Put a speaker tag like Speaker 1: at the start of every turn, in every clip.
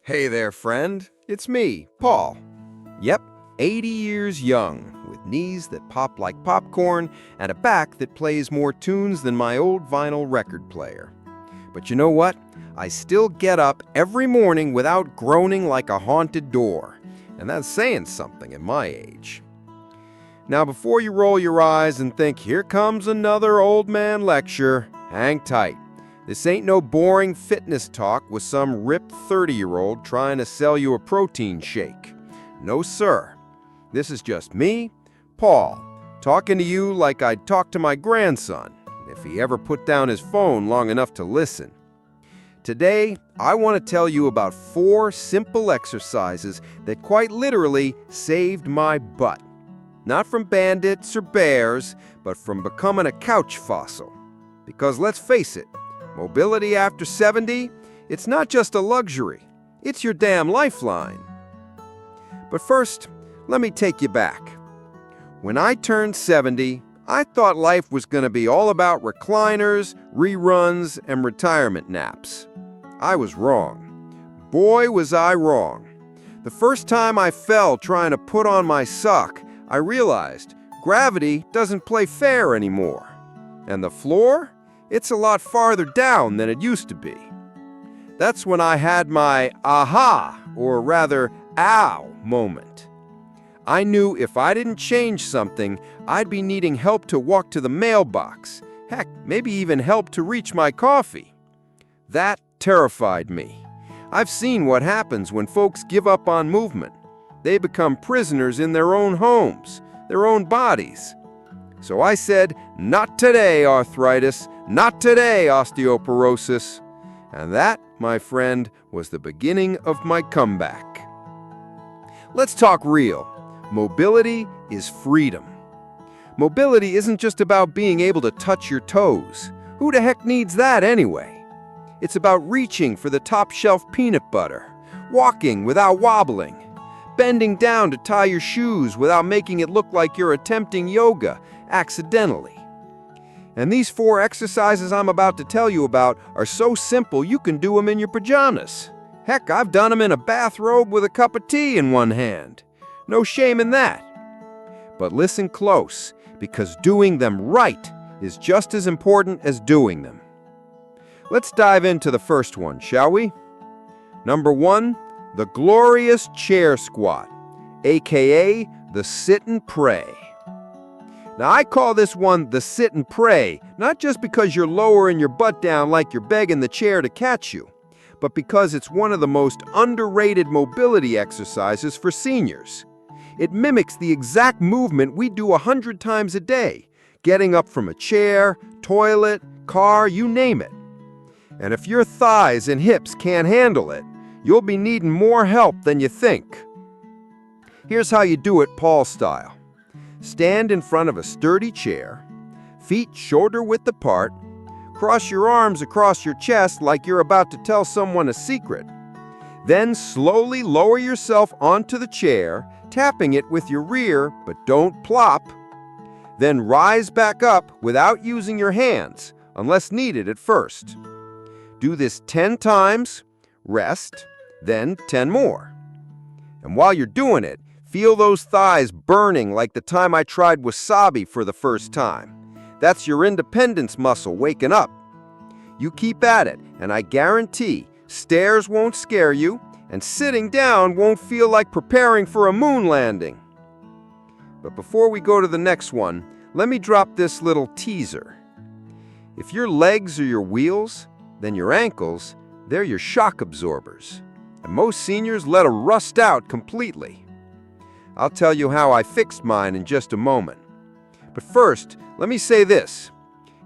Speaker 1: Hey there, friend. It's me, Paul. Yep, 80 years young, with knees that pop like popcorn and a back that plays more tunes than my old vinyl record player. But you know what? I still get up every morning without groaning like a haunted door. And that's saying something at my age. Now, before you roll your eyes and think, here comes another old man lecture, hang tight. This ain't no boring fitness talk with some ripped 30-year-old trying to sell you a protein shake. No, sir. This is just me, Paul, talking to you like I'd talk to my grandson, if he ever put down his phone long enough to listen. Today, I want to tell you about 4 simple exercises that quite literally saved my butt. Not from bandits or bears, but from becoming a couch fossil. Because let's face it, mobility after 70, it's not just a luxury, it's your damn lifeline. But first, let me take you back. When I turned 70, I thought life was going to be all about recliners, reruns, and retirement naps. I was wrong. Boy, was I wrong. The first time I fell trying to put on my sock, I realized gravity doesn't play fair anymore. And the floor? It's a lot farther down than it used to be. That's when I had my aha, or rather, ow moment. I knew if I didn't change something, I'd be needing help to walk to the mailbox. Heck, maybe even help to reach my coffee. That terrified me. I've seen what happens when folks give up on movement. They become prisoners in their own homes, their own bodies. So I said, not today, arthritis, not today, osteoporosis. And that, my friend, was the beginning of my comeback. Let's talk real. Mobility is freedom. Mobility isn't just about being able to touch your toes. Who the heck needs that anyway? It's about reaching for the top shelf peanut butter, walking without wobbling, bending down to tie your shoes without making it look like you're attempting yoga accidentally. And these 4 exercises I'm about to tell you about are so simple you can do them in your pajamas. Heck, I've done them in a bathrobe with a cup of tea in one hand. No shame in that. But listen close, because doing them right is just as important as doing them. Let's dive into the first one, shall we? Number 1, the glorious chair squat, aka the sit and pray. Now, I call this one the sit and pray, not just because you're lowering your butt down like you're begging the chair to catch you, but because it's one of the most underrated mobility exercises for seniors. It mimics the exact movement we do 100 times a day, getting up from a chair, toilet, car, you name it. And if your thighs and hips can't handle it, you'll be needing more help than you think. Here's how you do it Paul style. Stand in front of a sturdy chair, feet shoulder-width apart, cross your arms across your chest like you're about to tell someone a secret. Then slowly lower yourself onto the chair, tapping it with your rear, but don't plop. Then rise back up without using your hands, unless needed at first. Do this 10 times, rest, then 10 more. And while you're doing it, feel those thighs burning like the time I tried wasabi for the first time. That's your independence muscle waking up. You keep at it, and I guarantee stairs won't scare you, and sitting down won't feel like preparing for a moon landing. But before we go to the next one, let me drop this little teaser. If your legs are your wheels, then your ankles, they're your shock absorbers. And most seniors let them rust out completely. I'll tell you how I fixed mine in just a moment. But first, let me say this.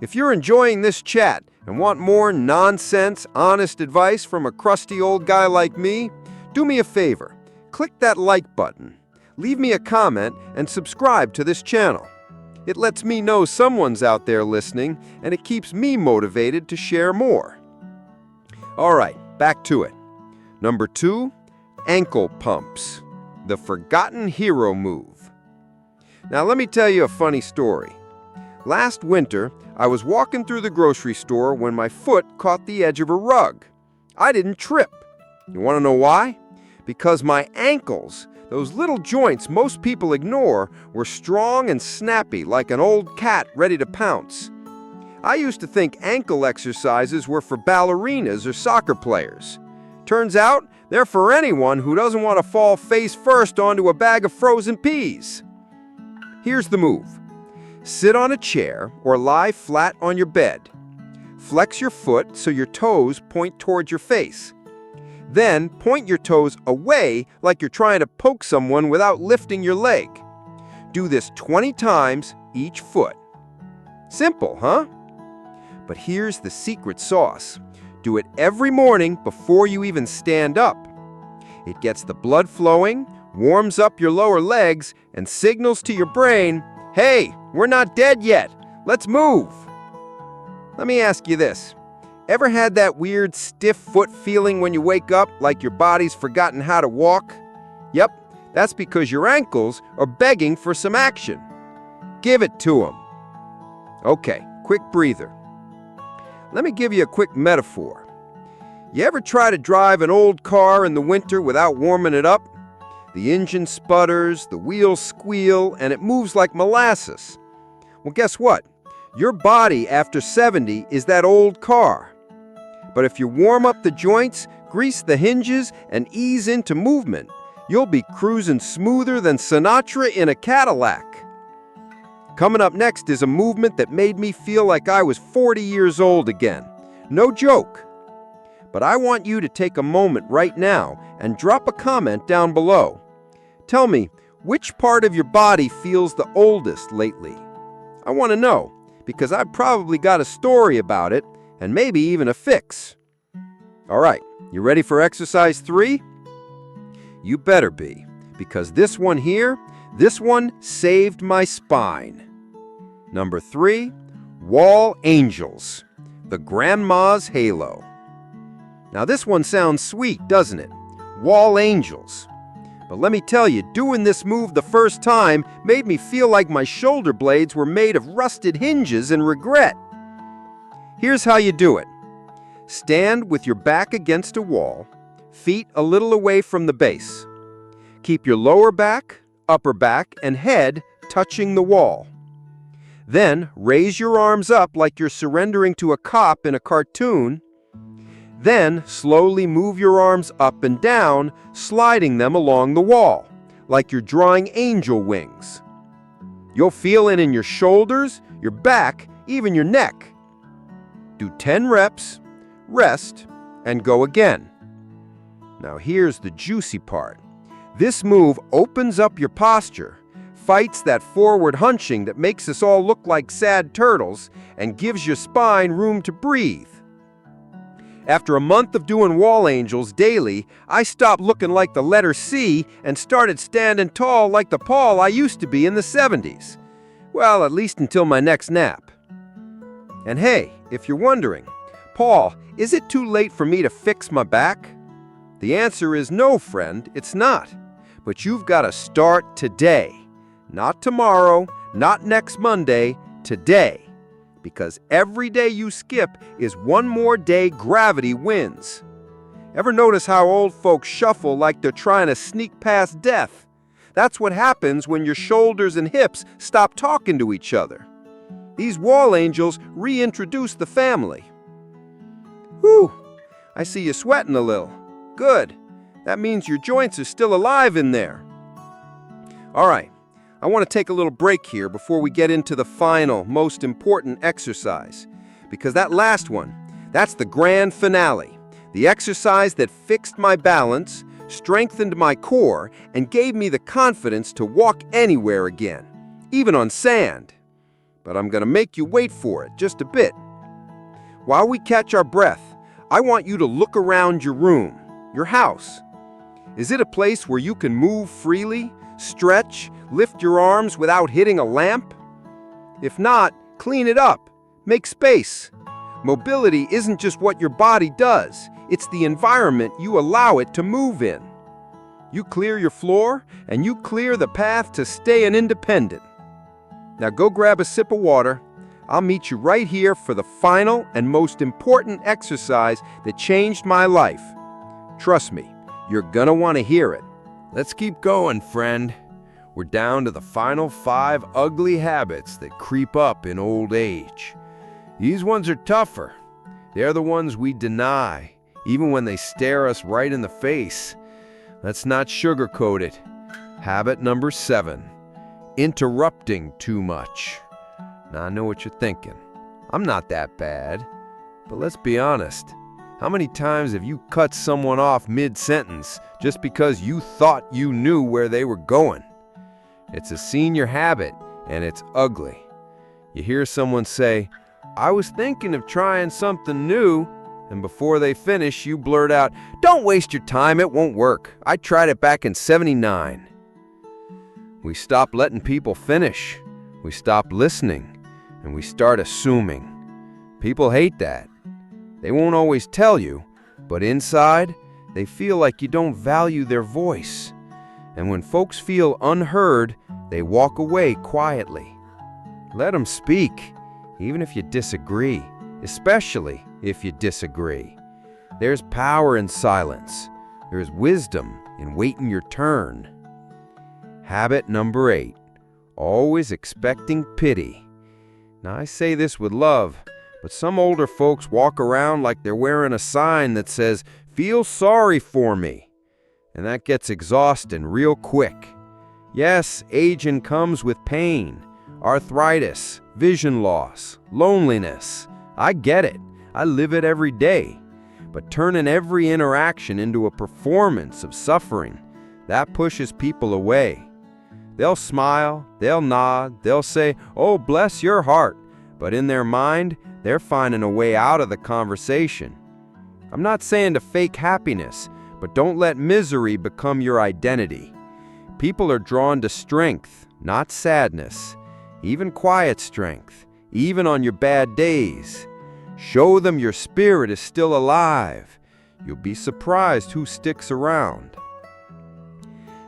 Speaker 1: If you're enjoying this chat and want more nonsense, honest advice from a crusty old guy like me, do me a favor. Click that like button, leave me a comment, and subscribe to this channel. It lets me know someone's out there listening, and it keeps me motivated to share more. All right, back to it. Number 2, ankle pumps. The forgotten hero move. Now let me tell you a funny story. Last winter, I was walking through the grocery store when my foot caught the edge of a rug. I didn't trip. You want to know why? Because my ankles, those little joints most people ignore, were strong and snappy like an old cat ready to pounce. I used to think ankle exercises were for ballerinas or soccer players. Turns out, they're for anyone who doesn't want to fall face first onto a bag of frozen peas. Here's the move. Sit on a chair or lie flat on your bed. Flex your foot so your toes point toward your face. Then point your toes away like you're trying to poke someone without lifting your leg. Do this 20 times each foot. Simple, huh? But here's the secret sauce. Do it every morning before you even stand up. It gets the blood flowing, warms up your lower legs, and signals to your brain, hey, we're not dead yet. Let's move. Let me ask you this. Ever had that weird stiff foot feeling when you wake up like your body's forgotten how to walk? Yep, that's because your ankles are begging for some action. Give it to them. Okay, quick breather. Let me give you a quick metaphor. You ever try to drive an old car in the winter without warming it up? The engine sputters, the wheels squeal, and it moves like molasses. Well, guess what? Your body after 70 is that old car. But if you warm up the joints, grease the hinges, and ease into movement, you'll be cruising smoother than Sinatra in a Cadillac. Coming up next is a movement that made me feel like I was 40 years old again. No joke. But I want you to take a moment right now and drop a comment down below. Tell me, which part of your body feels the oldest lately? I want to know, because I've probably got a story about it, and maybe even a fix. All right, you ready for exercise 3? You better be, because this one saved my spine. Number 3, wall angels, the grandma's halo. Now this one sounds sweet, doesn't it? Wall angels. But let me tell you, doing this move the first time made me feel like my shoulder blades were made of rusted hinges and regret. Here's how you do it. Stand with your back against a wall, feet a little away from the base. Keep your lower back, upper back, and head touching the wall. Then raise your arms up like you're surrendering to a cop in a cartoon. Then slowly move your arms up and down, sliding them along the wall, like you're drawing angel wings. You'll feel it in your shoulders, your back, even your neck. Do 10 reps, rest, and go again. Now here's the juicy part. This move opens up your posture, fights that forward hunching that makes us all look like sad turtles, and gives your spine room to breathe. After a month of doing wall angels daily, I stopped looking like the letter C and started standing tall like the Paul I used to be in the 70s. Well, at least until my next nap. And hey, if you're wondering, Paul, is it too late for me to fix my back? The answer is no, friend, it's not. But you've got to start today. Not tomorrow, not next Monday, today. Because every day you skip is one more day gravity wins. Ever notice how old folks shuffle like they're trying to sneak past death? That's what happens when your shoulders and hips stop talking to each other. These wall angels reintroduce the family. Whew, I see you sweating a little. Good. That means your joints are still alive in there. All right, I want to take a little break here before we get into the final, most important exercise. Because that last one, that's the grand finale. The exercise that fixed my balance, strengthened my core, and gave me the confidence to walk anywhere again, even on sand. But I'm going to make you wait for it just a bit. While we catch our breath, I want you to look around your room, your house. Is it a place where you can move freely, stretch, lift your arms without hitting a lamp? If not, clean it up. Make space. Mobility isn't just what your body does. It's the environment you allow it to move in. You clear your floor, and you clear the path to staying independent. Now go grab a sip of water. I'll meet you right here for the final and most important exercise that changed my life. Trust me, you're gonna want to hear it. Let's keep going, friend. We're down to the final 5 ugly habits that creep up in old age. These ones are tougher. They're the ones we deny, even when they stare us right in the face. Let's not sugarcoat it. Habit number 7, interrupting too much. Now, I know what you're thinking. I'm not that bad. But let's be honest. How many times have you cut someone off mid-sentence just because you thought you knew where they were going? It's a senior habit, and it's ugly. You hear someone say, "I was thinking of trying something new," and before they finish, you blurt out, "Don't waste your time, it won't work. I tried it back in '79. We stop letting people finish. We stop listening, and we start assuming. People hate that. They won't always tell you, but inside, they feel like you don't value their voice. And when folks feel unheard, they walk away quietly. Let them speak, even if you disagree, especially if you disagree. There's power in silence. There's wisdom in waiting your turn. Habit number 8, always expecting pity. Now, I say this with love, but some older folks walk around like they're wearing a sign that says, "Feel sorry for me." And that gets exhausting real quick. Yes, aging comes with pain, arthritis, vision loss, loneliness. I get it. I live it every day. But turning every interaction into a performance of suffering, that pushes people away. They'll smile, they'll nod, they'll say, "Oh, bless your heart," but in their mind, they're finding a way out of the conversation. I'm not saying to fake happiness, but don't let misery become your identity. People are drawn to strength, not sadness, even quiet strength, even on your bad days. Show them your spirit is still alive. You'll be surprised who sticks around.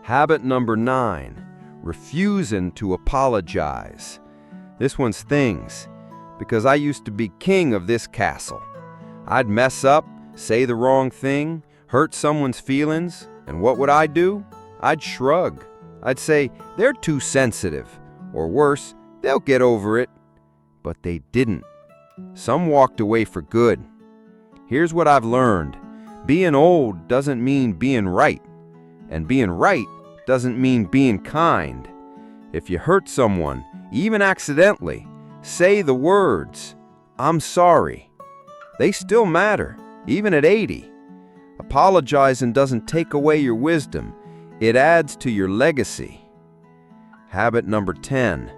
Speaker 1: Habit number 9, refusing to apologize. This one stings, because I used to be king of this castle. I'd mess up, say the wrong thing, hurt someone's feelings, and what would I do? I'd shrug. I'd say, "They're too sensitive," or worse, "They'll get over it." But they didn't. Some walked away for good. Here's what I've learned. Being old doesn't mean being right, and being right doesn't mean being kind. If you hurt someone, even accidentally, say the words, "I'm sorry." They still matter, even at 80. Apologizing doesn't take away your wisdom. It adds to your legacy. Habit number 10,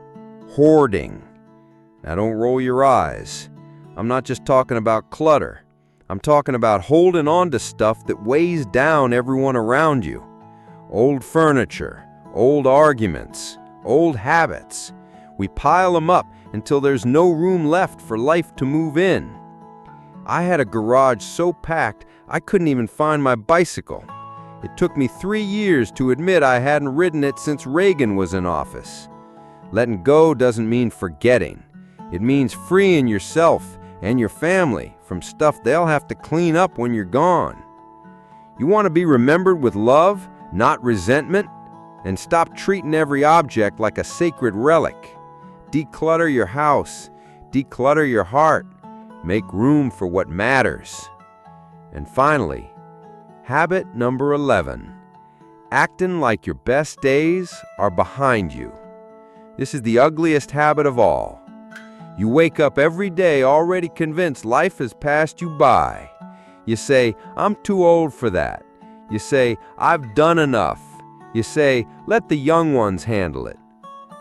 Speaker 1: hoarding. Now, don't roll your eyes. I'm not just talking about clutter. I'm talking about holding on to stuff that weighs down everyone around you. Old furniture, old arguments, old habits. We pile them up until there's no room left for life to move in. I had a garage so packed I couldn't even find my bicycle. It took me 3 years to admit I hadn't ridden it since Reagan was in office. Letting go doesn't mean forgetting. It means freeing yourself and your family from stuff they'll have to clean up when you're gone. You want to be remembered with love, not resentment? And stop treating every object like a sacred relic. Declutter your house. Declutter your heart. Make room for what matters. And finally, habit number 11, acting like your best days are behind you. This is the ugliest habit of all. You wake up every day already convinced life has passed you by. You say, "I'm too old for that." You say, "I've done enough." You say, "Let the young ones handle it."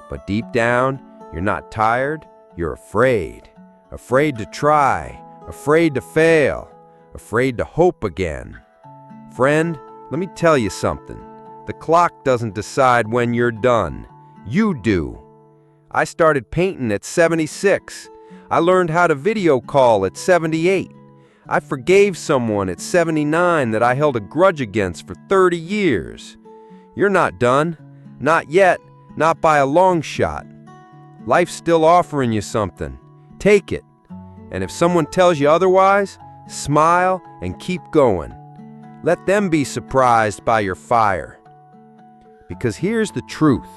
Speaker 1: But deep down, you're not tired, you're afraid. Afraid to try, afraid to fail, afraid to hope again. Friend, let me tell you something. The clock doesn't decide when you're done. You do. I started painting at 76. I learned how to video call at 78. I forgave someone at 79 that I held a grudge against for 30 years. You're not done. Not yet. Not by a long shot. Life's still offering you something. Take it. And if someone tells you otherwise, smile and keep going. Let them be surprised by your fire. Because here's the truth.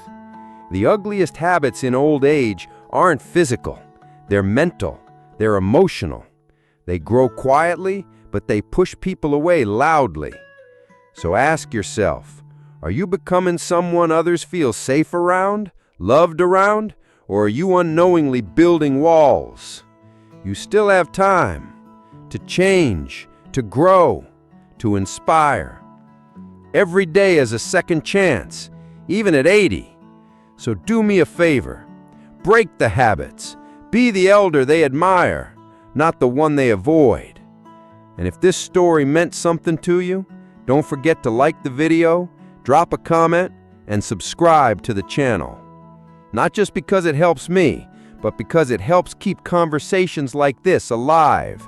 Speaker 1: The ugliest habits in old age aren't physical. They're mental. They're emotional. They grow quietly, but they push people away loudly. So ask yourself, are you becoming someone others feel safe around, loved around, or are you unknowingly building walls? You still have time to change, to grow, to inspire. Every day is a second chance, even at 80. So do me a favor. Break the habits. Be the elder they admire, not the one they avoid. And if this story meant something to you, don't forget to like the video, drop a comment, and subscribe to the channel. Not just because it helps me, but because it helps keep conversations like this alive.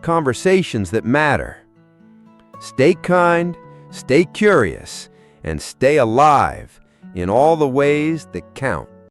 Speaker 1: Conversations that matter. Stay kind, stay curious, and stay alive in all the ways that count.